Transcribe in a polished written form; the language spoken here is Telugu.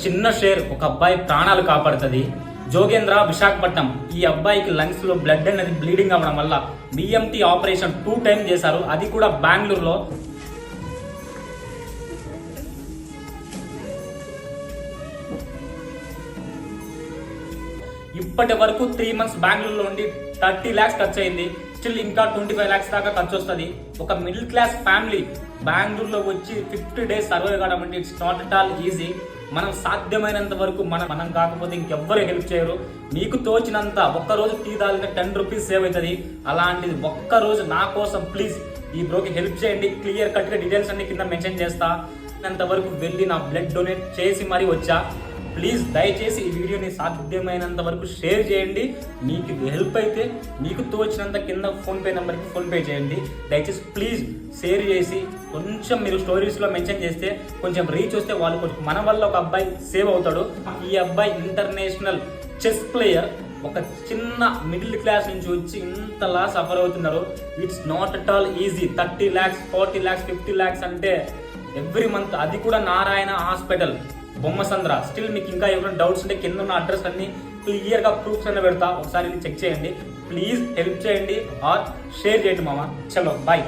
చిన్న షేర్ ఒక అబ్బాయి ప్రాణాలు కాపాడుతుంది. జోగేంద్ర, విశాఖపట్నం. ఈ అబ్బాయికి లంగ్స్ లో బ్లడ్ అనేది బ్లీడింగ్ అవ్వడం వల్ల బిఎంటీ ఆపరేషన్ 2 టైమ్స్ చేశారు, అది కూడా బెంగళూరులో. ఇప్పటి వరకు 3 మంత్స్ బెంగళూరులో ఉండి 30 lakhs ఖర్చు అయింది. స్టిల్ ఇంకా 25 lakhs దాకా ఖర్చు వస్తుంది. ఒక మిడిల్ క్లాస్ ఫ్యామిలీ బెంగళూరులో వచ్చి 50 days సర్వైవ్ కావడం అంటే it's not at all easy. మనం సాధ్యమైనంత వరకు మనం కాకపోతే ఇంకెవ్వరు హెల్ప్ చేయరు. మీకు తోచినంత ఒక్కరోజు టీ తాగితే 10 రూపీస్ సేవ్ అవుతుంది. అలాంటిది ఒక్కరోజు నా కోసం ప్లీజ్ ఈ బ్రోకి హెల్ప్ చేయండి. క్లియర్ కట్ గా డీటెయిల్స్ అన్ని కింద మెన్షన్ చేస్తా. అంతవరకు వెళ్ళి నా బ్లడ్ డొనేట్ చేసి మరీ వచ్చా. ప్లీజ్ దయచేసి ఈ వీడియోని సాధ్యమైనంత వరకు షేర్ చేయండి. మీకు హెల్ప్ అయితే మీకు తోచినంత కింద ఫోన్పే నెంబర్కి ఫోన్పే చేయండి. దయచేసి ప్లీజ్ షేర్ చేసి కొంచెం మీరు స్టోరీస్లో మెన్షన్ చేస్తే కొంచెం రీచ్ వస్తే వాళ్ళు కొంచెం మన వల్ల ఒక అబ్బాయి సేవ్ అవుతాడు. ఈ అబ్బాయి ఇంటర్నేషనల్ చెస్ ప్లేయర్. ఒక చిన్న మిడిల్ క్లాస్ నుంచి వచ్చి ఇంతలా సఫర్ అవుతున్నారు. It's not at all easy. 30 lakhs, 40 lakhs, 50 lakhs అంటే ఎవ్రీ మంత్, అది కూడా నారాయణ హాస్పిటల్, బొమ్మసంద్ర. స్టిల్ మీకు ఇంకా ఎవరైనా డౌట్స్ ఉంటే కింద ఉన్న అడ్రస్ అన్ని క్లియర్గా ప్రూఫ్స్ అన్నీ పెడతా, ఒకసారి చెక్ చేయండి. ప్లీజ్ హెల్ప్ చేయండి ఆర్ షేర్ చేయండి మామ. చలో బాయ్.